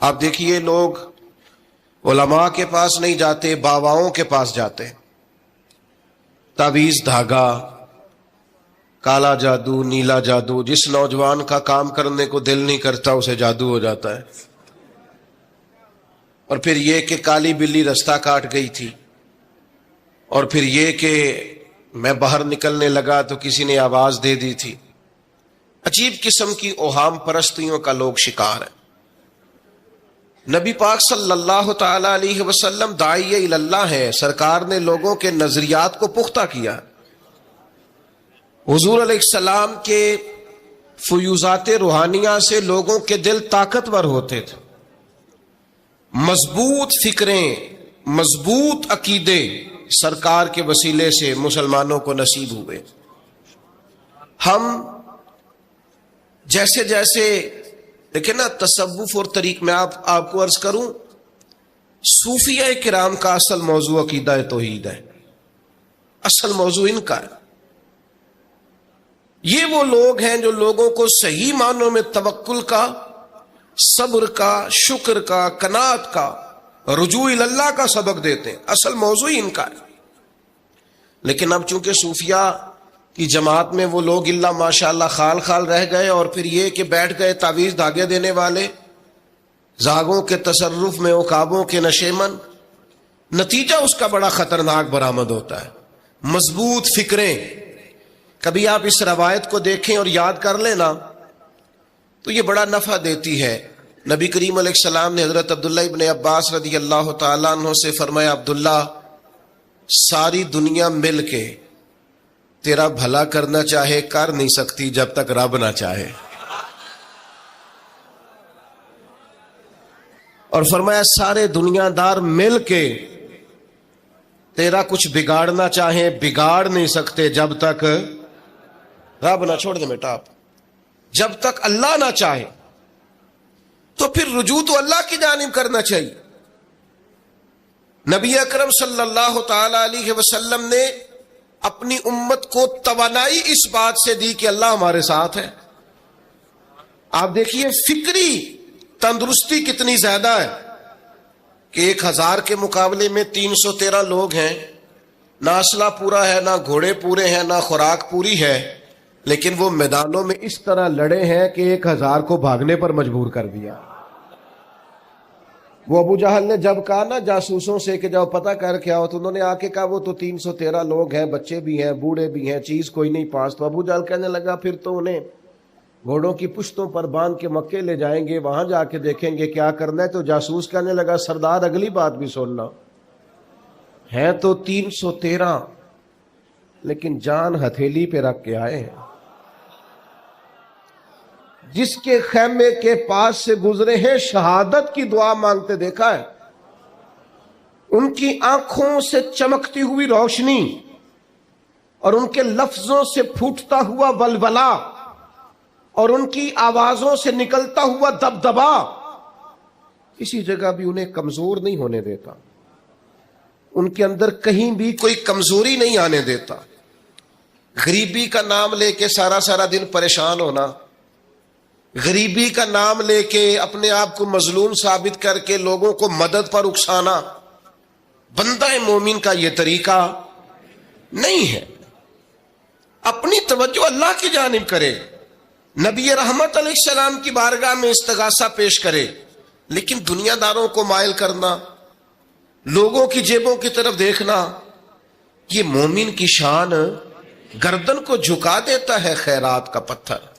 آپ دیکھیے لوگ علماء کے پاس نہیں جاتے، باباؤں کے پاس جاتے ہیں۔ تعویذ دھاگا، کالا جادو، نیلا جادو، جس نوجوان کا کام کرنے کو دل نہیں کرتا اسے جادو ہو جاتا ہے۔ اور پھر یہ کہ کالی بلی رستہ کاٹ گئی تھی، اور پھر یہ کہ میں باہر نکلنے لگا تو کسی نے آواز دے دی تھی۔ عجیب قسم کی اوہام پرستیوں کا لوگ شکار ہیں۔ نبی پاک صلی اللہ تعالی علیہ وسلم داعی اللہ ہے، سرکار نے لوگوں کے نظریات کو پختہ کیا۔ حضور علیہ السلام کے فیوزات روحانیہ سے لوگوں کے دل طاقتور ہوتے تھے، مضبوط فکریں، مضبوط عقیدے سرکار کے وسیلے سے مسلمانوں کو نصیب ہوئے۔ ہم جیسے جیسے دیکھیں نا، تصوف اور طریق میں آپ کو عرض کروں، صوفیہ کرام کا اصل موضوع عقیدہ توحید ہے، اصل موضوع ان کا ہے۔ یہ وہ لوگ ہیں جو لوگوں کو صحیح معنوں میں توکل کا، صبر کا، شکر کا، قناعت کا، رجوع اللہ کا سبق دیتے ہیں، اصل موضوع ان کا ہے۔ لیکن اب چونکہ صوفیہ کی جماعت میں وہ لوگ اللہ ماشاءاللہ خال خال رہ گئے، اور پھر یہ کہ بیٹھ گئے تعویذ دھاگے دینے والے، زاغوں کے تصرف میں عقابوں کے نشیمن، نتیجہ اس کا بڑا خطرناک برآمد ہوتا ہے۔ مضبوط فکریں، کبھی آپ اس روایت کو دیکھیں اور یاد کر لینا تو یہ بڑا نفع دیتی ہے۔ نبی کریم علیہ السلام نے حضرت عبداللہ ابن عباس رضی اللہ تعالیٰ عنہ سے فرمایا، عبداللہ، ساری دنیا مل کے تیرا بھلا کرنا چاہے کر نہیں سکتی جب تک رب نہ چاہے۔ اور فرمایا سارے دنیا دار مل کے تیرا کچھ بگاڑنا چاہے بگاڑ نہیں سکتے جب تک رب نہ، چھوڑ دے بیٹا آپ، جب تک اللہ نہ چاہے۔ تو پھر رجوع تو اللہ کی جانب کرنا چاہیے۔ نبی اکرم صلی اللہ تعالی علیہ وسلم نے اپنی امت کو توانائی اس بات سے دی کہ اللہ ہمارے ساتھ ہے۔ آپ دیکھیے فکری تندرستی کتنی زیادہ ہے کہ 1000 کے مقابلے میں 313 لوگ ہیں، نہ اسلحہ پورا ہے، نہ گھوڑے پورے ہیں، نہ خوراک پوری ہے، لیکن وہ میدانوں میں اس طرح لڑے ہیں کہ 1000 کو بھاگنے پر مجبور کر دیا۔ وہ ابو جہل نے جب کہا نا جاسوسوں سے کہ جاؤ پتہ کر کے آؤ، تو انہوں نے آ کے کہا وہ تو 313 لوگ ہیں، بچے بھی ہیں، بوڑھے بھی ہیں، چیز کوئی نہیں پاس۔ تو ابو جہل کہنے لگا پھر تو انہیں گھوڑوں کی پشتوں پر باندھ کے مکے لے جائیں گے، وہاں جا کے دیکھیں گے کیا کرنا ہے۔ تو جاسوس کہنے لگا سردار اگلی بات بھی سننا، ہیں تو 313 لیکن جان ہتھیلی پہ رکھ کے آئے ہیں۔ جس کے خیمے کے پاس سے گزرے ہیں شہادت کی دعا مانگتے دیکھا ہے، ان کی آنکھوں سے چمکتی ہوئی روشنی اور ان کے لفظوں سے پھوٹتا ہوا ولولہ اور ان کی آوازوں سے نکلتا ہوا دبدبا کسی جگہ بھی انہیں کمزور نہیں ہونے دیتا، ان کے اندر کہیں بھی کوئی کمزوری نہیں آنے دیتا۔ غریبی کا نام لے کے سارا دن پریشان ہونا، غریبی کا نام لے کے اپنے آپ کو مظلوم ثابت کر کے لوگوں کو مدد پر اکسانا بندہ مومن کا یہ طریقہ نہیں ہے۔ اپنی توجہ اللہ کی جانب کرے، نبی رحمت علیہ السلام کی بارگاہ میں استغاثہ پیش کرے، لیکن دنیا داروں کو مائل کرنا، لوگوں کی جیبوں کی طرف دیکھنا، یہ مومن کی شان گردن کو جھکا دیتا ہے۔ خیرات کا پتھر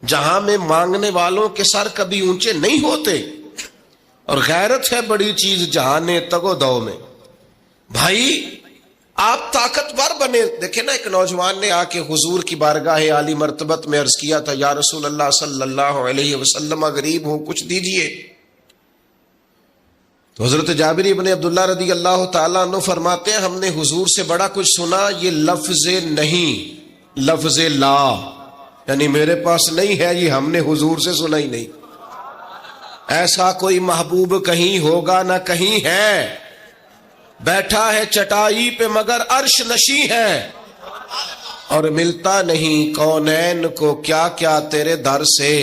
جہاں میں مانگنے والوں کے سر کبھی اونچے نہیں ہوتے، اور غیرت ہے بڑی چیز جہانے تگ و دو میں۔ بھائی آپ طاقتور بنے۔ دیکھیں نا، ایک نوجوان نے آ کے حضور کی بارگاہ عالی مرتبت میں عرض کیا تھا، یا رسول اللہ صلی اللہ علیہ وسلم غریب ہوں کچھ دیجئے۔ تو حضرت جابر ابن عبداللہ رضی اللہ تعالیٰ عنہ فرماتے ہیں ہم نے حضور سے بڑا کچھ سنا، یہ لفظ نہیں، لفظ لا، یعنی میرے پاس نہیں ہے، یہ ہم نے حضور سے سنا ہی نہیں۔ ایسا کوئی محبوب کہیں ہوگا نہ کہیں ہے، بیٹھا ہے چٹائی پہ مگر عرش نشیں ہے، اور ملتا نہیں کونین کو کیا کیا تیرے در سے۔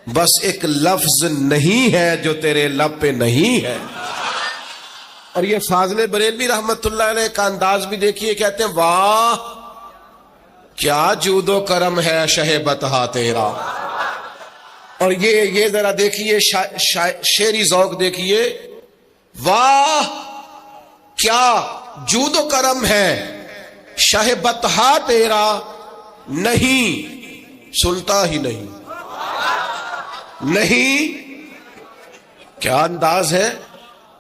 بس ایک لفظ نہیں ہے جو تیرے لب پہ نہیں ہے. اور یہ فاضل بریلوی رحمت اللہ علیہ کا انداز بھی دیکھیے, کہتے ہیں واہ کیا جود و کرم ہے شہ بطحا تیرا. اور یہ ذرا دیکھیے شعری ذوق دیکھیے, واہ کیا جود و کرم ہے شہ بطحا تیرا, نہیں سنتا ہی نہیں. نہیں, کیا انداز ہے.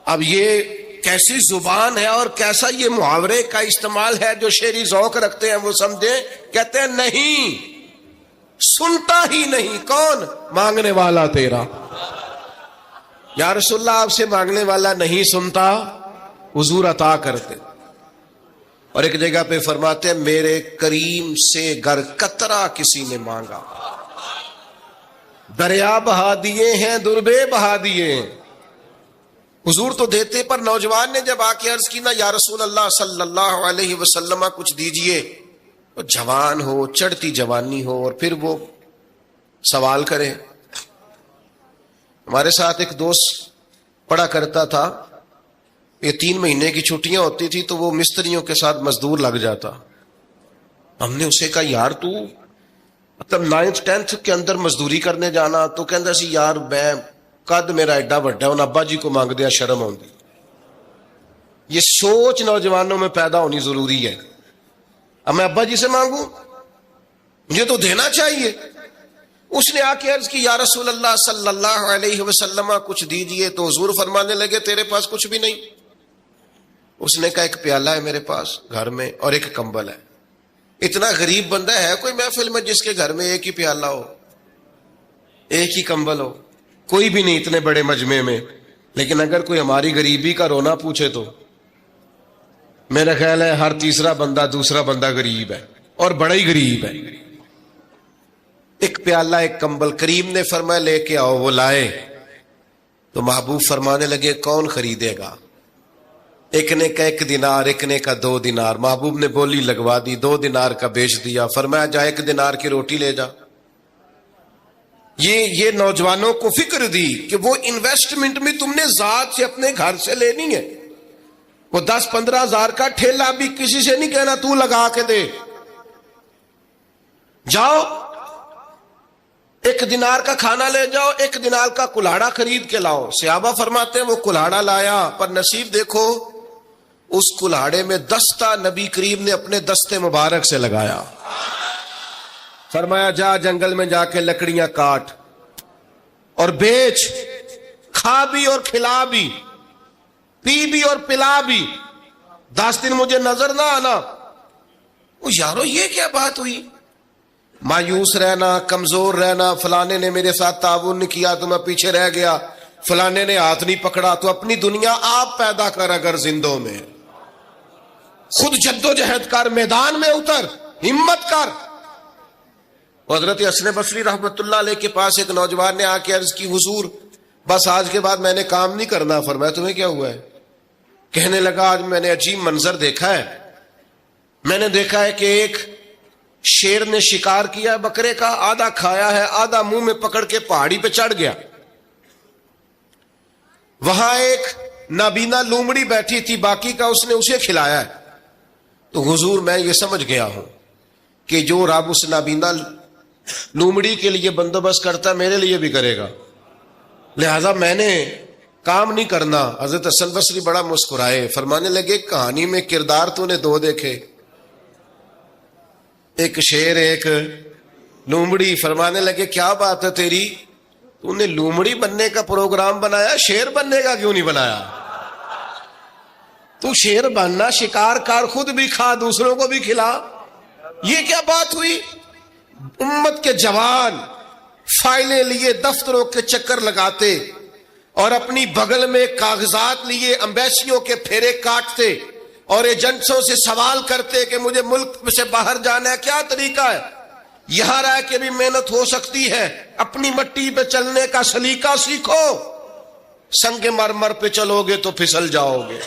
اب یہ کیسی زبان ہے اور کیسا یہ محاورے کا استعمال ہے, جو شعری ذوق رکھتے ہیں وہ سمجھیں. کہتے ہیں نہیں سنتا ہی نہیں. کون؟ مانگنے والا تیرا. یا رسول اللہ آپ سے مانگنے والا نہیں سنتا, حضور عطا کرتے. اور ایک جگہ پہ فرماتے ہیں میرے کریم سے گر قطرہ کسی نے مانگا, دریا بہا دیے ہیں دربے بہا دیے ہیں. حضور تو دیتے, پر نوجوان نے جب آ کے عرض کی نا یا رسول اللہ صلی اللہ علیہ وسلم کچھ دیجئے, جوان ہو چڑھتی جوانی ہو اور پھر وہ سوال کرے. ہمارے ساتھ ایک دوست پڑھا کرتا تھا, یہ 3 مہینے کی چھٹیاں ہوتی تھی تو وہ مستریوں کے ساتھ مزدور لگ جاتا. ہم نے اسے کہا یار تو مطلب 9th 10th کے اندر مزدوری کرنے جانا, تو کہندا سی یار میں قد میرا ایڈا بڑا ہے, ان ابا جی کو مانگ دیا شرم ہوندی. یہ سوچ نوجوانوں میں پیدا ہونی ضروری ہے. اب میں ابا جی سے مانگوں, مجھے تو دینا چاہیے. اس نے آ کے عرض کی یا رسول اللہ صلی اللہ علیہ وسلم کچھ دیجئے, تو حضور فرمانے لگے تیرے پاس کچھ بھی نہیں. اس نے کہا ایک پیالہ ہے میرے پاس گھر میں اور ایک کمبل ہے. اتنا غریب بندہ ہے کوئی محفل میں جس کے گھر میں ایک ہی پیالہ ہو, ایک ہی کمبل ہو؟ کوئی بھی نہیں اتنے بڑے مجمع میں. لیکن اگر کوئی ہماری غریبی کا رونا پوچھے تو میرا خیال ہے ہر تیسرا بندہ دوسرا بندہ غریب ہے, اور بڑا ہی غریب ہے. ایک پیالہ ایک کمبل, کریم نے فرمایا لے کے آؤ. وہ لائے تو محبوب فرمانے لگے کون خریدے گا؟ ایک نے کہا 1 دینار, ایک نے کہا 2 دینار. محبوب نے بولی لگوا دی, 2 دینار کا بیچ دیا. فرمایا جا 1 دینار کی روٹی لے جا. یہ نوجوانوں کو فکر دی کہ وہ انویسٹمنٹ میں تم نے ذات سے اپنے گھر سے لینی ہے. وہ 10-15 ہزار کا ٹھیلا بھی کسی سے نہیں کہنا تو لگا کے دے. جاؤ 1 دینار کا کھانا لے جاؤ, 1 دینار کا کلاڑا خرید کے لاؤ. صحابہ فرماتے ہیں وہ کلاڑا لایا, پر نصیب دیکھو اس کلاڑے میں دستہ نبی کریم نے اپنے دستے مبارک سے لگایا. فرمایا جا جنگل میں جا کے لکڑیاں کاٹ اور بیچ, کھا بھی اور کھلا بھی, پی بھی اور پلا بھی, 10 دن مجھے نظر نہ آنا. وہ یارو یہ کیا بات ہوئی؟ مایوس رہنا, کمزور رہنا, فلانے نے میرے ساتھ تعاون نہیں کیا تو میں پیچھے رہ گیا, فلانے نے ہاتھ نہیں پکڑا. تو اپنی دنیا آپ پیدا کر, اگر زندوں میں خود جدوجہد کر, میدان میں اتر, ہمت کر. حضرت حسن بصری رحمت اللہ علیہ کے پاس ایک نوجوان نے آ کے عرض کی حضور بس آج کے بعد میں نے کام نہیں کرنا. فرمایا تمہیں کیا ہوا ہے؟ کہنے لگا آج میں نے عجیب منظر دیکھا ہے. میں نے دیکھا ہے کہ ایک شیر نے شکار کیا بکرے کا, آدھا کھایا ہے, آدھا منہ میں پکڑ کے پہاڑی پہ چڑھ گیا. وہاں ایک نابینا لومڑی بیٹھی تھی, باقی کا اس نے اسے کھلایا ہے. تو حضور میں یہ سمجھ گیا ہوں کہ جو رب اس نابینا لومڑی کے لیے بندوبست کرتا میرے لیے بھی کرے گا, لہذا میں نے کام نہیں کرنا. حضرت حسن بصری بڑا مسکرائے, فرمانے لگے کہانی میں کردار تو نے 2 دیکھے, ایک شیر ایک لومڑی. فرمانے لگے کیا بات ہے تیری, تو نے لومڑی بننے کا پروگرام بنایا, شیر بننے کا کیوں نہیں بنایا؟ تو شیر بننا, شکار کر, خود بھی کھا دوسروں کو بھی کھلا. یہ کیا بات ہوئی؟ امت کے جوان فائلیں لیے دفتروں کے چکر لگاتے اور اپنی بغل میں کاغذات لیے امبیسیوں کے پھیرے کاٹتے اور ایجنٹوں سے سوال کرتے کہ مجھے ملک سے باہر جانا ہے, کیا طریقہ ہے؟ یہاں رہ کے بھی محنت ہو سکتی ہے, اپنی مٹی پہ چلنے کا سلیقہ سیکھو. سنگ مرمر پہ چلو گے تو پھسل جاؤ گے.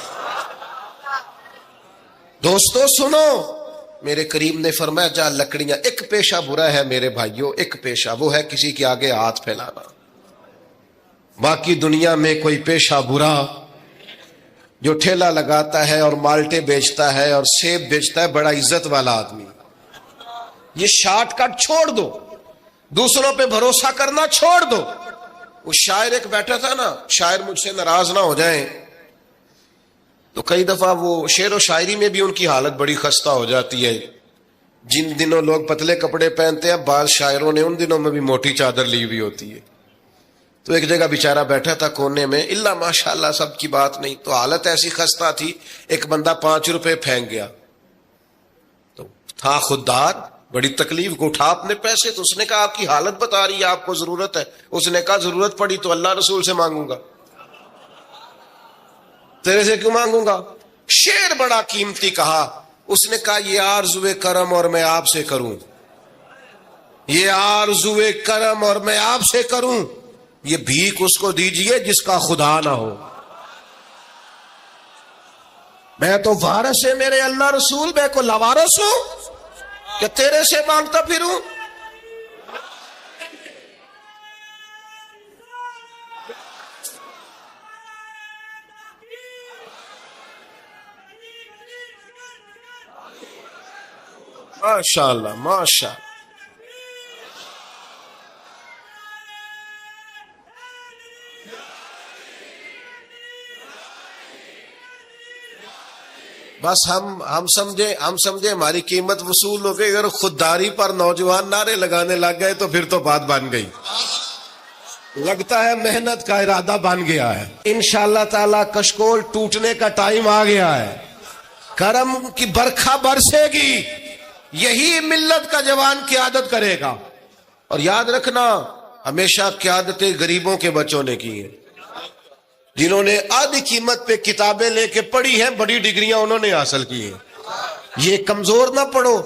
دوستو سنو, میرے کریم نے فرمایا جا لکڑیاں، ایک پیشہ برا ہے میرے بھائیوں، ایک پیشہ وہ ہے کسی کے آگے ہاتھ پھیلانا، باقی دنیا میں کوئی پیشہ برا جو ٹھیلا لگاتا ہے اور مالٹے بیچتا ہے اور سیب بیچتا ہے، بڑا عزت والا آدمی، یہ شارٹ کٹ چھوڑ دو، دوسروں پہ بھروسہ کرنا چھوڑ دو۔ وہ شاعر ایک بیٹھا تھا نا، شاعر مجھ سے ناراض نہ ہو جائیں، تو کئی دفعہ وہ شعر و شاعری میں بھی ان کی حالت بڑی خستہ ہو جاتی ہے۔ جن دنوں لوگ پتلے کپڑے پہنتے ہیں، بعض شاعروں نے ان دنوں میں بھی موٹی چادر لی ہوئی ہوتی ہے۔ تو ایک جگہ بیچارہ بیٹھا تھا کونے میں، اللہ ماشاءاللہ سب کی بات نہیں، تو حالت ایسی خستہ تھی، ایک بندہ 5 روپے پھینک گیا، تو تھا خوددار، بڑی تکلیف کو اٹھا اپنے پیسے، تو اس نے کہا آپ کی حالت بتا رہی ہے، آپ کو ضرورت ہے۔ اس نے کہا ضرورت پڑی تو اللہ رسول سے مانگوں گا، تیرے سے کیوں مانگوں گا؟ شعر بڑا قیمتی کہا، اس نے کہا یہ آرزوئے کرم اور میں آپ سے کروں، یہ آرزوئے کرم اور میں آپ سے کروں، یہ بھیک اس کو دیجئے جس کا خدا نہ ہو۔ میں تو وارث ہے میرے اللہ رسول، میں کو لاوارث ہوں کہ تیرے سے مانگتا پھروں؟ ماشاء اللہ ماشاء اللہ۔ بس ہم سمجھے ہماری قیمت وصول ہو گئی، اگر خودداری پر نوجوان نعرے لگانے لگ گئے تو پھر تو بات بن گئی، لگتا ہے محنت کا ارادہ بن گیا ہے۔ انشاءاللہ تعالی کشکول ٹوٹنے کا ٹائم آ گیا ہے، کرم کی برکھا برسے گی، یہی ملت کا جوان قیادت کرے گا۔ اور یاد رکھنا ہمیشہ قیادتیں غریبوں کے بچوں نے کی ہیں، جنہوں نے آدھی قیمت پہ کتابیں لے کے پڑھی ہیں، بڑی ڈگریاں انہوں نے حاصل کی ہیں۔ یہ کمزور نہ پڑھو،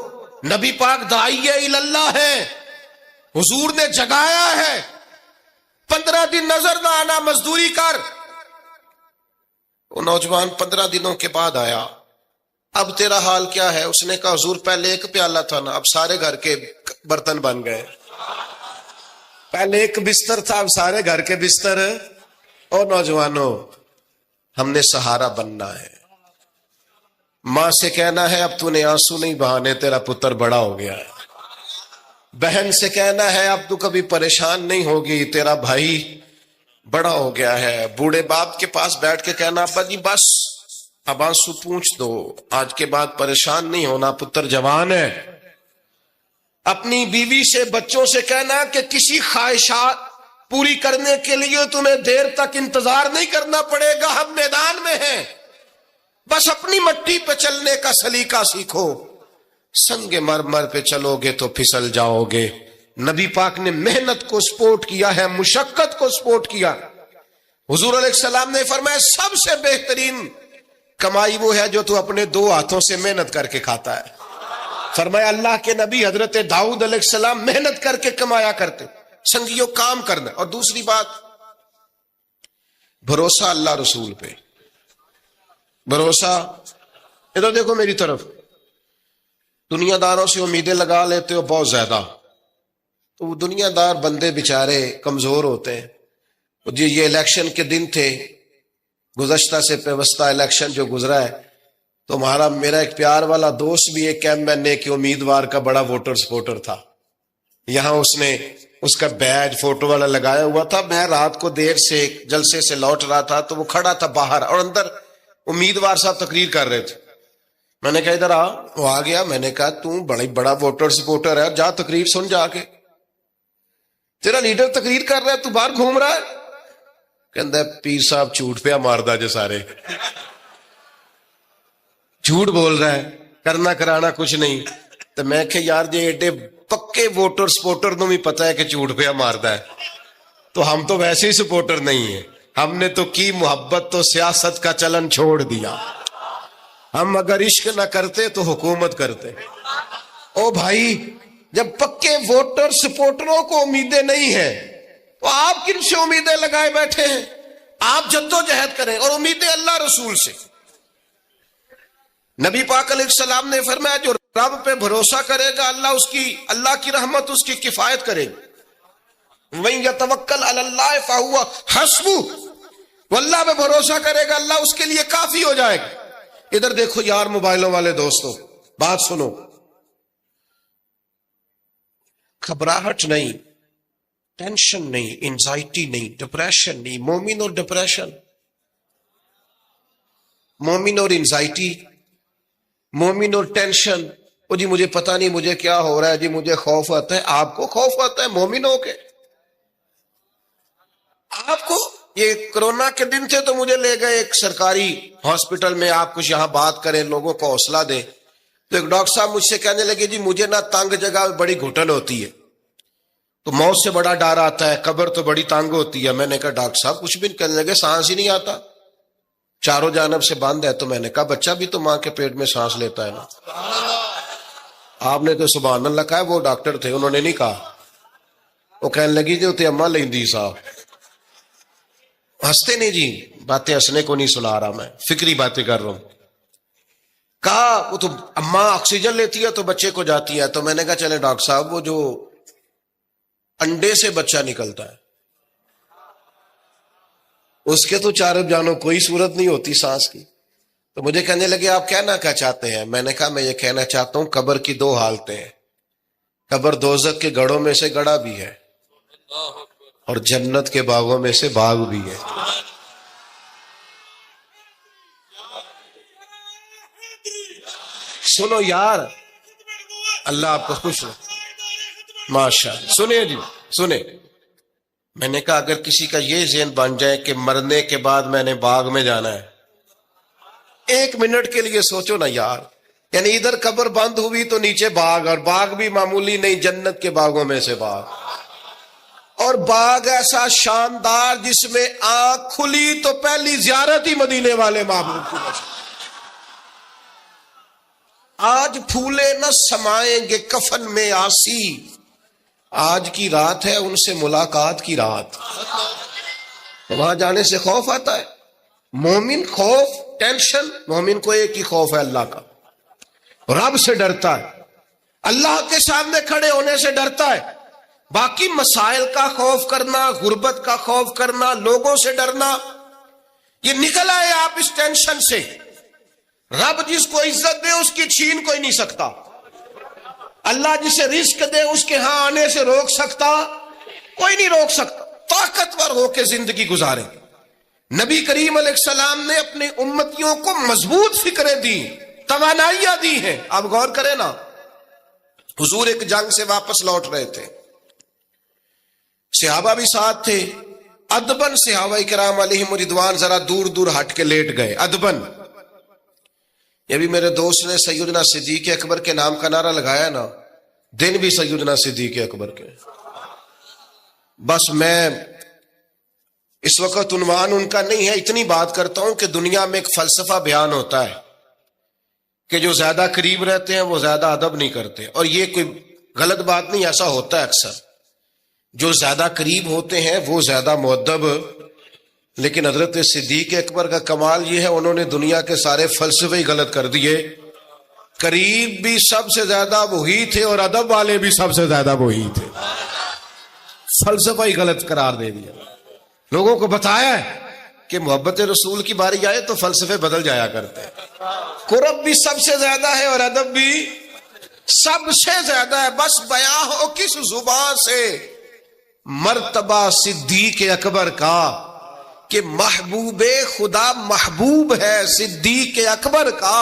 نبی پاک داعیہ اللہ ہے، حضور نے جگایا ہے، 15 دن نظر نہ آنا، مزدوری کر۔ وہ نوجوان 15 دنوں کے بعد آیا، اب تیرا حال کیا ہے؟ اس نے کہا حضور پہلے ایک پیالہ تھا نا، اب سارے گھر کے برتن بن گئے، پہلے ایک بستر تھا اب سارے گھر کے بستر۔ اور نوجوانوں، ہم نے سہارا بننا ہے، ماں سے کہنا ہے اب تو نے آنسو نہیں بہانے، تیرا پتر بڑا ہو گیا ہے۔ بہن سے کہنا ہے اب تو کبھی پریشان نہیں ہوگی، تیرا بھائی بڑا ہو گیا ہے۔ بوڑھے باپ کے پاس بیٹھ کے کہنا ابا جی بس اب آنسو پوچھ دو، آج کے بعد پریشان نہیں ہونا، پتر جوان ہے۔ اپنی بیوی سے بچوں سے کہنا کہ کسی خواہشات پوری کرنے کے لیے تمہیں دیر تک انتظار نہیں کرنا پڑے گا، ہم میدان میں ہیں، بس اپنی مٹی پہ چلنے کا سلیقہ سیکھو، سنگ مرمر پہ چلو گے تو پھسل جاؤ گے۔ نبی پاک نے محنت کو سپورٹ کیا ہے، مشقت کو سپورٹ کیا۔ حضور علیہ السلام نے فرمایا سب سے بہترین کمائی وہ ہے جو تو اپنے 2 ہاتھوں سے محنت کر کے کھاتا ہے۔ فرمایا اللہ کے نبی حضرت داؤد علیہ السلام محنت کر کے کمایا کرتے۔ سنگیوں کام کرنا۔ اور دوسری بات، بھروسہ اللہ رسول پہ، بھروسہ۔ ادھر دیکھو میری طرف، دنیا داروں سے امیدیں لگا لیتے ہو بہت زیادہ، تو وہ دنیا دار بندے بیچارے کمزور ہوتے ہیں۔ جی یہ الیکشن کے دن تھے، گزشتہ سے پیوستہ الیکشن جو گزرا ہے، تو میرا ایک پیار والا دوست بھی ایک ایم کے امیدوار کا بڑا ووٹر سپورٹر تھا۔ یہاں اس نے اس کا بیج فوٹو والا لگایا ہوا تھا۔ میں رات کو دیر سے جلسے سے لوٹ رہا تھا تو وہ کھڑا تھا باہر، اور اندر امیدوار صاحب تقریر کر رہے تھے۔ میں نے کہا ادھر آ، وہ آ گیا۔ میں نے کہا تو بڑا ووٹر سپورٹر ہے، جا تقریر سن جا کے، تیرا لیڈر تقریر کر رہا ہے تو باہر گھوم رہا ہے۔ کہندا ہے پیر صاحب جھوٹ پہ ماردا جو سارے جھوٹ بول رہا ہے، کرنا کرانا کچھ نہیں۔ تو میں کہ یار جی ایڈے پکے ووٹر سپورٹر نو بھی پتا ہے کہ جھوٹ پہ ماردا ہے، تو ہم تو ویسے ہی سپورٹر نہیں ہیں، ہم نے تو کی محبت تو سیاست کا چلن چھوڑ دیا۔ ہم اگر عشق نہ کرتے تو حکومت کرتے۔ او بھائی، جب پکے ووٹر سپورٹروں کو امیدیں نہیں ہیں تو آپ کن سے امیدیں لگائے بیٹھے ہیں؟ آپ جدوجہد کریں، اور امیدیں اللہ رسول سے۔ نبی پاک علیہ السلام نے فرمایا جو رب پہ بھروسہ کرے گا اللہ کی رحمت اس کی کفایت کرے گی. وَإِن يَتَوَكَّلْ عَلَى اللَّهِ فَهُوَ حَسْبُهُ، وہ اللہ پہ بھروسہ کرے گا اللہ اس کے لیے کافی ہو جائے گا. ادھر دیکھو یار موبائلوں والے دوستو، بات سنو. گھبراہٹ نہیں، ٹینشن نہیں، انزائٹی نہیں، ڈپریشن نہیں. مومن اور ڈپریشن، مومن اور انزائٹی، مومن اور ٹینشن. او جی مجھے پتا نہیں مجھے کیا ہو رہا ہے، جی مجھے خوف آتا ہے. آپ کو خوف آتا ہے مومن ہو کے؟ آپ کو یہ کرونا کے دن تھے تو مجھے لے گئے ایک سرکاری ہاسپٹل میں، آپ کچھ یہاں بات کریں، لوگوں کو حوصلہ دیں. تو ایک ڈاکٹر صاحب مجھ سے کہنے لگے جی مجھے نہ تنگ جگہ بڑی گھٹن ہوتی ہے، تو موت سے بڑا ڈر آتا ہے، قبر تو بڑی تنگ ہوتی ہے. میں نے کہا ڈاکٹر صاحب کچھ بھی نہیں. کہنے لگے سانس ہی نہیں آتا، چاروں جانب سے بند ہے. تو میں نے کہا بچہ بھی تو ماں کے پیٹ میں سانس لیتا ہے نا. آپ نے تو سبحان اللہ کہا. وہ ڈاکٹر تھے، انہوں نے نہیں کہا. وہ کہنے لگی جو تے اماں لیندی صاحب. ہنستے نہیں جی، باتیں ہنسنے کو نہیں سنا رہا، میں فکری باتیں کر رہا ہوں. کہا وہ تو اماں آکسیجن لیتی ہے تو بچے کو جاتی ہے. تو میں نے کہا چلے ڈاکٹر صاحب وہ جو انڈے سے بچہ نکلتا ہے اس کے تو چاروں جانوں کوئی صورت نہیں ہوتی سانس کی. تو مجھے کہنے لگے آپ کہنا کیا چاہتے ہیں؟ میں نے کہا میں یہ کہنا چاہتا ہوں قبر کی دو حالتیں ہیں. قبر دوزخ کے گڑھوں میں سے گڑھا بھی ہے اور جنت کے باغوں میں سے باغ بھی ہے. سنو یار، اللہ آپ کو خوش ہو. ماشاء اللہ. سنیں جی سنیں. میں نے کہا اگر کسی کا یہ ذہن بن جائے کہ مرنے کے بعد میں نے باغ میں جانا ہے، ایک منٹ کے لیے سوچو نا یار. یعنی ادھر قبر بند ہوئی تو نیچے باغ، اور باغ بھی معمولی نہیں، جنت کے باغوں میں سے باغ. اور باغ ایسا شاندار جس میں آنکھ کھلی تو پہلی زیارت ہی مدینے والے محبوب کی بچ. آج پھولے نہ سمائیں گے کفن میں آسی، آج کی رات ہے ان سے ملاقات کی رات. وہاں جانے سے خوف آتا ہے. مومن خوف ٹینشن، مومن کو ایک ہی خوف ہے اللہ کا، رب سے ڈرتا ہے، اللہ کے سامنے کھڑے ہونے سے ڈرتا ہے. باقی مسائل کا خوف کرنا، غربت کا خوف کرنا، لوگوں سے ڈرنا، یہ نکل آئے آپ اس ٹینشن سے. رب جس کو عزت دے اس کی چھین کوئی نہیں سکتا. اللہ جسے رزق دے اس کے ہاں آنے سے روک سکتا کوئی نہیں روک سکتا. طاقتور ہو کے زندگی گزارے. نبی کریم علیہ السلام نے اپنی امتیوں کو مضبوط فکریں دی، توانائیاں دی ہیں. آپ غور کریں نا، حضور ایک جنگ سے واپس لوٹ رہے تھے، صحابہ بھی ساتھ تھے. ادبن صحابہ کرام علیہم رضوان ذرا دور دور ہٹ کے لیٹ گئے. ادبن. یہ بھی میرے دوست نے سیدنا صدیق اکبر کے نام کا نعرہ لگایا نا، دن بھی سیدنا صدیق اکبر کے. بس میں اس وقت عنوان ان کا نہیں ہے، اتنی بات کرتا ہوں کہ دنیا میں ایک فلسفہ بیان ہوتا ہے کہ جو زیادہ قریب رہتے ہیں وہ زیادہ ادب نہیں کرتے. اور یہ کوئی غلط بات نہیں، ایسا ہوتا ہے اکثر. جو زیادہ قریب ہوتے ہیں وہ زیادہ مؤدب. لیکن حضرت صدیق اکبر کا کمال یہ ہے انہوں نے دنیا کے سارے فلسفے ہی غلط کر دیے. قریب بھی سب سے زیادہ وہی تھے اور ادب والے بھی سب سے زیادہ وہی تھے. فلسفہ ہی غلط قرار دے دیا. لوگوں کو بتایا ہے کہ محبت رسول کی باری آئے تو فلسفے بدل جایا کرتے ہیں. قرب بھی سب سے زیادہ ہے اور ادب بھی سب سے زیادہ ہے. بس بیان ہو کس زبان سے مرتبہ صدیق اکبر کا کہ محبوب خدا محبوب ہے صدیق اکبر کا.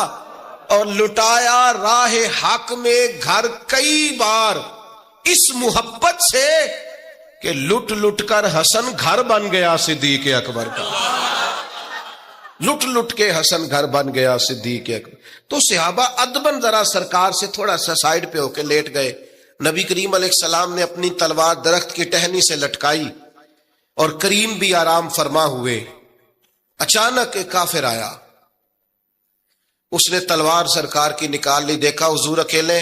اور لٹایا راہ حق میں گھر کئی بار اس محبت سے کہ لٹ لٹ کر حسن گھر بن گیا صدیق اکبر کا. لٹ لٹ کے حسن گھر بن گیا صدیق اکبر. تو صحابہ ادبن ذرا سرکار سے تھوڑا سا سائڈ پہ ہو کے لیٹ گئے. نبی کریم علیہ السلام نے اپنی تلوار درخت کی ٹہنی سے لٹکائی اور کریم بھی آرام فرما ہوئے. اچانک ایک کافر آیا، اس نے تلوار سرکار کی نکال لی. دیکھا حضور اکیلے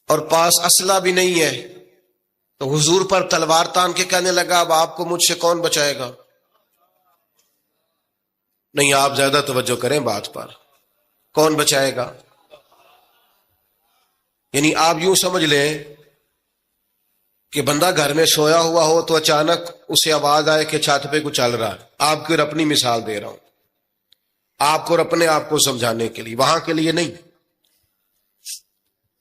اور پاس اسلحہ بھی نہیں ہے، تو حضور پر تلوار تان کے کہنے لگا اب آپ کو مجھ سے کون بچائے گا؟ نہیں، آپ زیادہ توجہ کریں بات پر. کون بچائے گا؟ یعنی آپ یوں سمجھ لیں کہ بندہ گھر میں سویا ہوا ہو تو اچانک اسے آواز آئے کہ چھت پہ کچھ چل رہا ہے. آپ کو اپنی مثال دے رہا ہوں، آپ کو اپنے آپ کو سمجھانے کے لیے، وہاں کے لیے نہیں.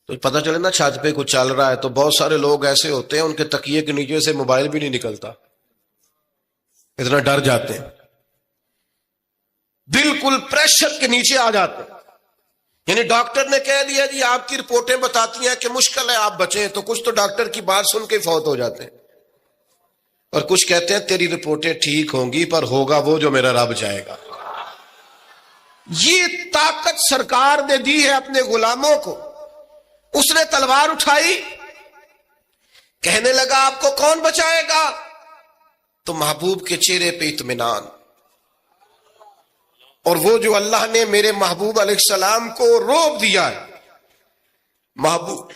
تو پتہ چلے نا چھت پہ کچھ چل رہا ہے تو بہت سارے لوگ ایسے ہوتے ہیں ان کے تکیے کے نیچے سے موبائل بھی نہیں نکلتا، اتنا ڈر جاتے ہیں، بالکل پریشر کے نیچے آ جاتے ہیں. یعنی ڈاکٹر نے کہہ دیا جی آپ کی رپورٹیں بتاتی ہیں کہ مشکل ہے آپ بچیں، تو کچھ تو ڈاکٹر کی بات سن کے فوت ہو جاتے ہیں، اور کچھ کہتے ہیں تیری رپورٹیں ٹھیک ہوں گی پر ہوگا وہ جو میرا رب چاہے گا. یہ طاقت سرکار نے دی ہے اپنے غلاموں کو. اس نے تلوار اٹھائی، کہنے لگا آپ کو کون بچائے گا؟ تو محبوب کے چہرے پہ اطمینان، اور وہ جو اللہ نے میرے محبوب علیہ السلام کو روب دیا ہے، محبوب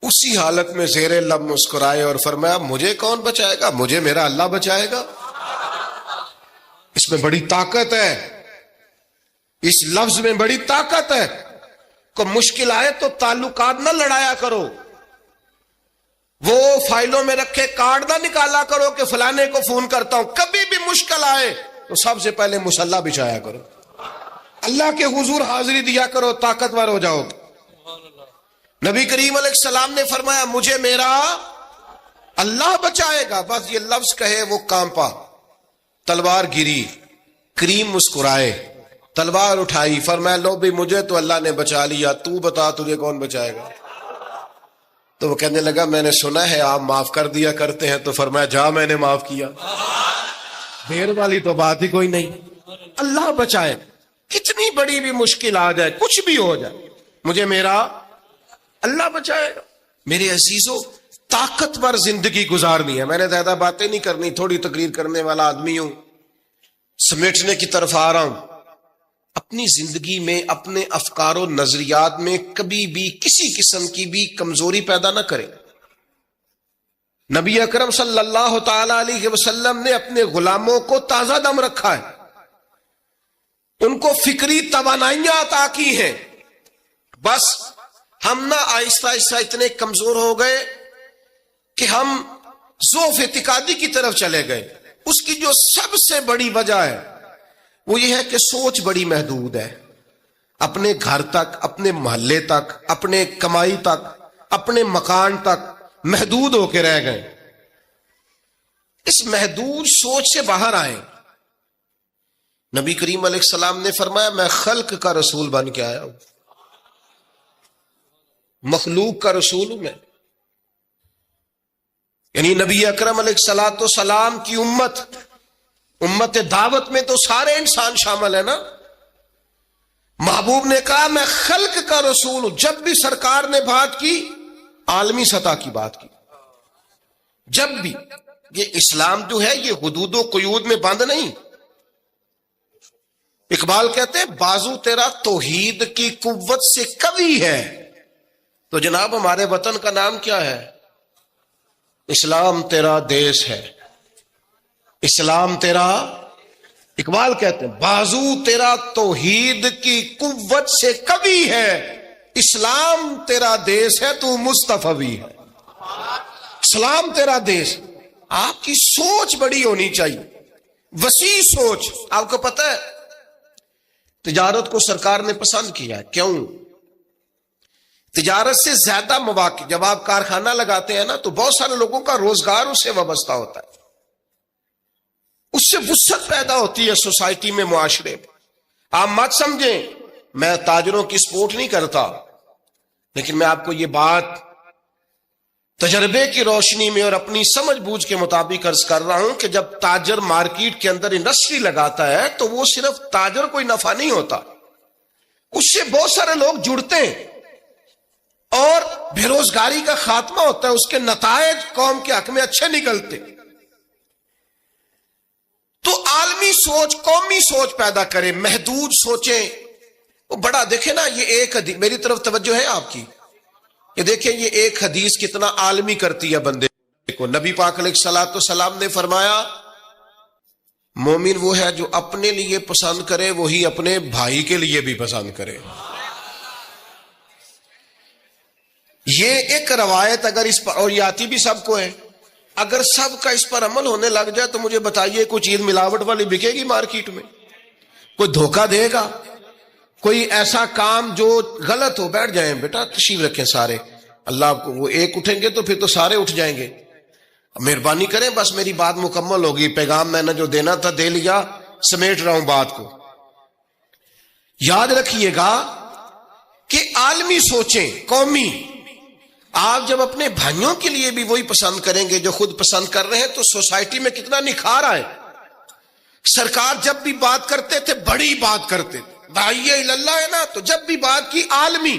اسی حالت میں زیر لب مسکرائے اور فرمایا مجھے کون بچائے گا؟ مجھے میرا اللہ بچائے گا. اس میں بڑی طاقت ہے، اس لفظ میں بڑی طاقت ہے. کو مشکل آئے تو تعلقات نہ لڑایا کرو، وہ فائلوں میں رکھے کارڈ نہ نکالا کرو کہ فلانے کو فون کرتا ہوں. کبھی بھی مشکل آئے تو سب سے پہلے مصلی بچھایا کرو، اللہ کے حضور حاضری دیا کرو، طاقتور ہو جاؤ. نبی کریم علیہ السلام نے فرمایا مجھے میرا اللہ بچائے گا. بس یہ لفظ کہے وہ کانپا، تلوار گری، کریم مسکرائے، تلوار اٹھائی، فرمایا لو بھی مجھے تو اللہ نے بچا لیا، تو بتا تجھے کون بچائے گا؟ تو وہ کہنے لگا میں نے سنا ہے آپ معاف کر دیا کرتے ہیں. تو فرمایا جا میں نے معاف کیا، دیر والی تو بات ہی کوئی نہیں. اللہ بچائے، کتنی بڑی بھی مشکل آ جائے، کچھ بھی ہو جائے، مجھے میرا اللہ بچائے گا. میرے عزیزو طاقتور زندگی گزارنی ہے. میں نے زیادہ باتیں نہیں کرنی، تھوڑی تقریر کرنے والا آدمی ہوں، سمیٹنے کی طرف آ رہا ہوں. اپنی زندگی میں اپنے افکار و نظریات میں کبھی بھی کسی قسم کی بھی کمزوری پیدا نہ کریں. نبی اکرم صلی اللہ تعالی علیہ وسلم نے اپنے غلاموں کو تازہ دم رکھا ہے، ان کو فکری توانائیاں عطا کی ہیں. بس ہم نہ آہستہ آہستہ اتنے کمزور ہو گئے کہ ہم ضعف اعتقادی کی طرف چلے گئے. اس کی جو سب سے بڑی وجہ ہے وہ یہ ہے کہ سوچ بڑی محدود ہے. اپنے گھر تک، اپنے محلے تک، اپنے کمائی تک، اپنے مکان تک محدود ہو کے رہ گئے. اس محدود سوچ سے باہر آئیں. نبی کریم علیہ السلام نے فرمایا میں خلق کا رسول بن کے آیا ہوں، مخلوق کا رسول ہوں میں. یعنی نبی اکرم علیہ الصلوۃ والسلام کی امت دعوت میں تو سارے انسان شامل ہیں نا. محبوب نے کہا میں خلق کا رسول ہوں. جب بھی سرکار نے بات کی عالمی سطح کی بات کی. جب بھی یہ اسلام جو ہے یہ حدود و قیود میں بند نہیں. اقبال کہتے ہیں بازو تیرا توحید کی قوت سے قوی ہے. تو جناب ہمارے وطن کا نام کیا ہے؟ اسلام تیرا دیس ہے، اسلام تیرا، اقبال کہتے ہیں بازو تیرا توحید کی قوت سے قوی ہے، اسلام تیرا دیس ہے تو مصطفی ہے. اسلام تیرا دیس. آپ کی سوچ بڑی ہونی چاہیے، وسیع سوچ. آپ کو پتہ ہے تجارت کو سرکار نے پسند کیا ہے. کیوں؟ تجارت سے زیادہ مواقع، جب آپ کارخانہ لگاتے ہیں نا تو بہت سارے لوگوں کا روزگار اس سے وابستہ ہوتا ہے، اس سے وسعت پیدا ہوتی ہے سوسائٹی میں، معاشرے میں. آپ مت سمجھیں میں تاجروں کی سپورٹ نہیں کرتا، لیکن میں آپ کو یہ بات تجربے کی روشنی میں اور اپنی سمجھ بوجھ کے مطابق عرض کر رہا ہوں کہ جب تاجر مارکیٹ کے اندر انڈسٹری لگاتا ہے تو وہ صرف تاجر کوئی نفع نہیں ہوتا، اس سے بہت سارے لوگ جڑتے ہیں اور بے روزگاری کا خاتمہ ہوتا ہے، اس کے نتائج قوم کے حق میں اچھے نکلتے. تو عالمی سوچ، قومی سوچ پیدا کرے، محدود سوچیں. وہ بڑا دیکھیں نا، یہ ایک حدیث میری طرف توجہ ہے آپ کی، یہ دیکھیں یہ ایک حدیث کتنا عالمی کرتی ہے بندے کو. نبی پاک علیہ الصلوۃ والسلام نے فرمایا مومن وہ ہے جو اپنے لیے پسند کرے وہی اپنے بھائی کے لیے بھی پسند کرے. یہ ایک روایت اگر اس پر، اور یہ آتی بھی سب کو ہے، اگر سب کا اس پر عمل ہونے لگ جائے تو مجھے بتائیے کوئی چیز ملاوٹ والی بکے گی مارکیٹ میں؟ کوئی دھوکہ دے گا؟ کوئی ایسا کام جو غلط ہو؟ بیٹھ جائیں بیٹا، تشریف رکھیں سارے، اللہ آپ کو، وہ ایک اٹھیں گے تو پھر تو سارے اٹھ جائیں گے۔ مہربانی کریں، بس میری بات مکمل ہوگی، پیغام میں نے جو دینا تھا دے لیا، سمیٹ رہا ہوں بات کو۔ یاد رکھیے گا کہ عالمی سوچیں، قومی، آپ جب اپنے بھائیوں کے لیے بھی وہی پسند کریں گے جو خود پسند کر رہے ہیں تو سوسائٹی میں کتنا نکھار آئے۔ سرکار جب بھی بات کرتے تھے بڑی بات کرتے تھے، داعی اللہ ہے نا، تو جب بھی بات کی عالمی۔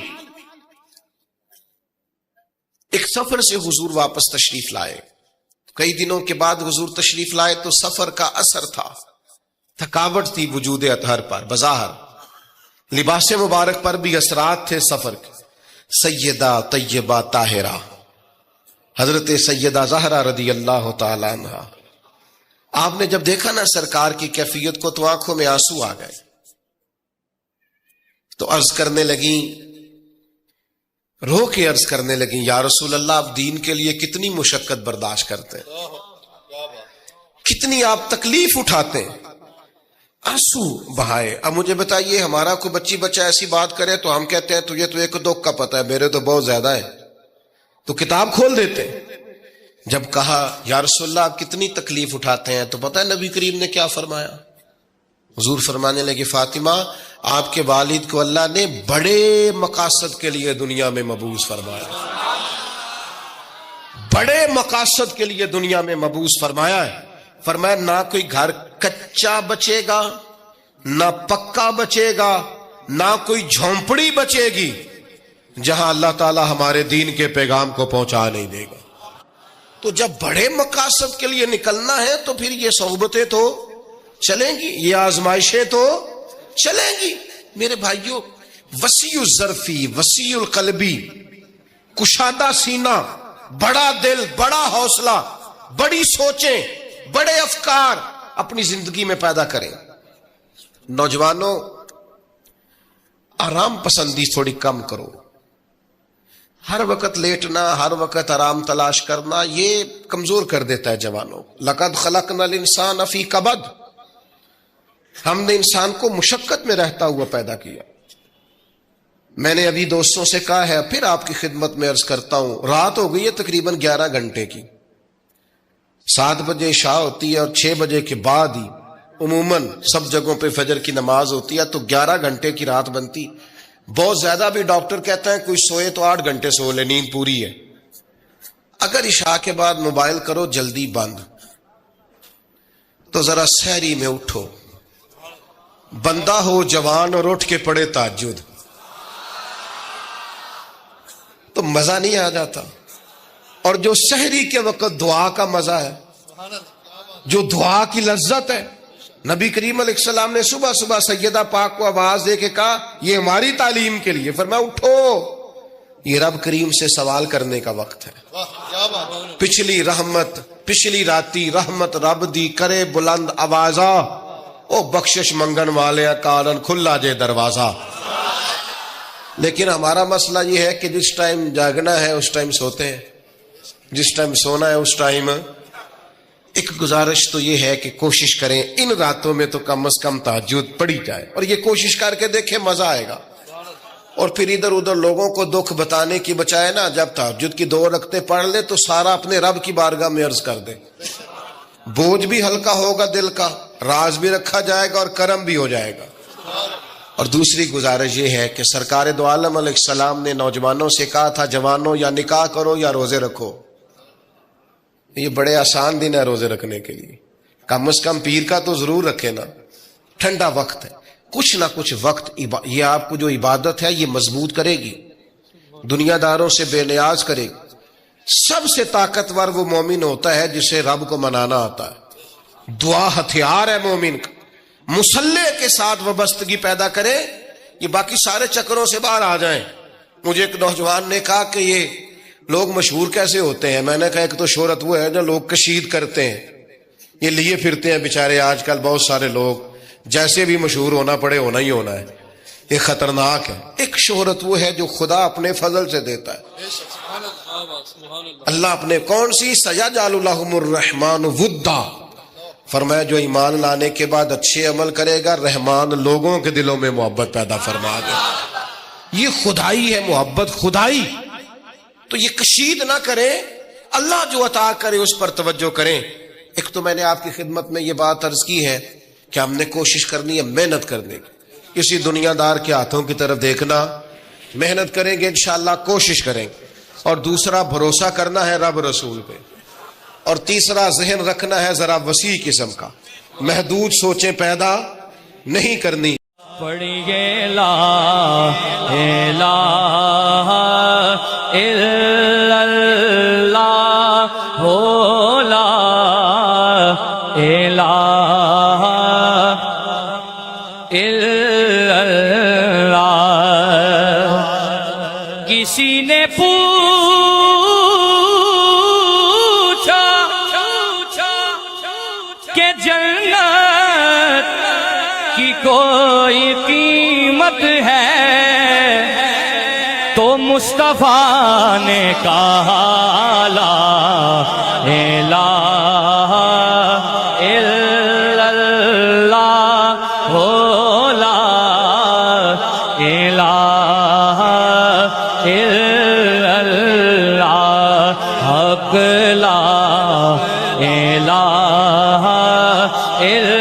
ایک سفر سے حضور واپس تشریف لائے، کئی دنوں کے بعد حضور تشریف لائے تو سفر کا اثر تھا، تھکاوٹ تھی وجود اطہر پر، بظاہر لباس مبارک پر بھی اثرات تھے سفر کے۔ سیدہ طیبہ طاہرہ حضرت سیدہ زہرا رضی اللہ تعالی عنہا، آپ نے جب دیکھا نا سرکار کی کیفیت کو تو آنکھوں میں آنسو آ گئے، تو عرض کرنے لگیں، رو کے عرض کرنے لگیں، یا رسول اللہ آپ دین کے لیے کتنی مشقت برداشت کرتے ہیں، کتنی آپ تکلیف اٹھاتے ہیں، آنسو بہائے۔ اب مجھے بتائیے، ہمارا کوئی بچی بچہ ایسی بات کرے تو ہم کہتے ہیں تجھے تو ایک دو کا پتہ ہے، میرے تو بہت زیادہ ہے، تو کتاب کھول دیتے ہیں۔ جب کہا یا رسول اللہ آپ کتنی تکلیف اٹھاتے ہیں، تو پتہ ہے نبی کریم نے کیا فرمایا؟ حضور فرمانے لگے، فاطمہ آپ کے والد کو اللہ نے بڑے مقاصد کے لیے دنیا میں مبعوث فرمایا، بڑے مقاصد کے لیے دنیا میں مبعوث فرمایا ہے۔ فرمایا نہ کوئی گھر کچا بچے گا، نہ پکا بچے گا، نہ کوئی جھونپڑی بچے گی جہاں اللہ تعالی ہمارے دین کے پیغام کو پہنچا نہیں دے گا۔ تو جب بڑے مقاصد کے لیے نکلنا ہے تو پھر یہ صحبتیں تو چلیں گی، یہ آزمائشیں تو چلیں گی۔ میرے بھائیوں، وسیع الظرفی، وسیع القلبی، کشادہ سینہ، بڑا دل، بڑا حوصلہ، بڑی سوچیں، بڑے افکار اپنی زندگی میں پیدا کریں۔ نوجوانوں، آرام پسندی تھوڑی کم کرو، ہر وقت لیٹنا، ہر وقت آرام تلاش کرنا، یہ کمزور کر دیتا ہے جوانوں۔ لقد خلقنا الانسان فی کبد، ہم نے انسان کو مشقت میں رہتا ہوا پیدا کیا۔ میں نے ابھی دوستوں سے کہا ہے، پھر آپ کی خدمت میں عرض کرتا ہوں، رات ہو گئی ہے تقریباً 11 گھنٹے کی، 7 بجے عشاء ہوتی ہے اور 6 بجے کے بعد ہی عموماً سب جگہوں پہ فجر کی نماز ہوتی ہے، تو 11 گھنٹے کی رات بنتی۔ بہت زیادہ بھی ڈاکٹر کہتے ہیں کوئی سوئے تو 8 گھنٹے سو لے، نیند پوری ہے۔ اگر عشاء کے بعد موبائل کرو جلدی بند، تو ذرا سحری میں اٹھو، بندہ ہو جوان اور اٹھ کے پڑھے تہجد، تو مزہ نہیں آ جاتا؟ اور جو سحری کے وقت دعا کا مزہ ہے، جو دعا کی لذت ہے، نبی کریم علیہ السلام نے صبح صبح سیدہ پاک کو آواز دے کے کہا یہ ہماری تعلیم کے لیے، فرمایا اٹھو، یہ رب کریم سے سوال کرنے کا وقت ہے۔ پچھلی راتی رحمت رب دی کرے بلند آوازہ، او بخشش منگن والے کارن کھلا جے دروازہ۔ لیکن ہمارا مسئلہ یہ ہے کہ جس ٹائم جاگنا ہے اس ٹائم سوتے ہیں، جس ٹائم سونا ہے اس ٹائم۔ ایک گزارش تو یہ ہے کہ کوشش کریں ان راتوں میں تو کم از کم تہجد پڑھی جائے، اور یہ کوشش کر کے دیکھیں مزہ آئے گا۔ اور پھر ادھر ادھر لوگوں کو دکھ بتانے کی بجائے نا، جب تہجد کی 2 رکعتیں پڑھ لے تو سارا اپنے رب کی بارگاہ میں عرض کر دے، بوجھ بھی ہلکا ہوگا دل کا، راز بھی رکھا جائے گا اور کرم بھی ہو جائے گا۔ اور دوسری گزارش یہ ہے کہ سرکار دو عالم علیہ السلام نے نوجوانوں سے کہا تھا، جوانوں یا نکاح کرو یا روزے رکھو۔ یہ بڑے آسان دن ہے روزے رکھنے کے لیے، کم از کم پیر کا تو ضرور رکھے نا، ٹھنڈا وقت ہے، کچھ نہ کچھ وقت یہ آپ کو جو عبادت ہے یہ مضبوط کرے گی، دنیا داروں سے بے نیاز کرے گی۔ سب سے طاقتور وہ مومن ہوتا ہے جسے رب کو منانا آتا ہے، دعا ہتھیار ہے مومن کا، مسلح کے ساتھ وابستگی پیدا کرے، یہ باقی سارے چکروں سے باہر آ جائیں۔ مجھے ایک نوجوان نے کہا کہ یہ لوگ مشہور کیسے ہوتے ہیں؟ میں نے کہا ایک تو شہرت وہ ہے جو لوگ کشید کرتے ہیں، یہ لیے پھرتے ہیں بیچارے آج کل بہت سارے لوگ، جیسے بھی مشہور ہونا پڑے ہونا ہی ہونا ہے، یہ خطرناک ہے۔ ایک شہرت وہ ہے جو خدا اپنے فضل سے دیتا ہے، اللہ اپنے کون سی سیجعل لہم الرحمن ودا، فرمایا جو ایمان لانے کے بعد اچھے عمل کرے گا رحمان لوگوں کے دلوں میں محبت پیدا فرما دے. یہ خدائی ہے محبت، خدائی. تو یہ کشید نہ کریں، اللہ جو عطا کرے اس پر توجہ کریں. ایک تو میں نے آپ کی خدمت میں یہ بات عرض کی ہے کہ ہم نے کوشش کرنی ہے محنت کرنے کی، کسی دنیا دار کے ہاتھوں کی طرف دیکھنا، محنت کریں گے انشاءاللہ، کوشش کریں گے. اور دوسرا بھروسہ کرنا ہے رب رسول پہ. اور تیسرا ذہن رکھنا ہے ذرا وسیع قسم کا، محدود سوچیں پیدا نہیں کرنی. پڑھیے لا الہ الا اللہ ہو، لا الہ الا اللہ. کسی نے پوچھا کہ جنت کی کوئی قیمت ہے، تو مصطفیٰ نے کہا لا الہ الا اللہ ہو، لا الہ الا اللہ، حق لا الہ الا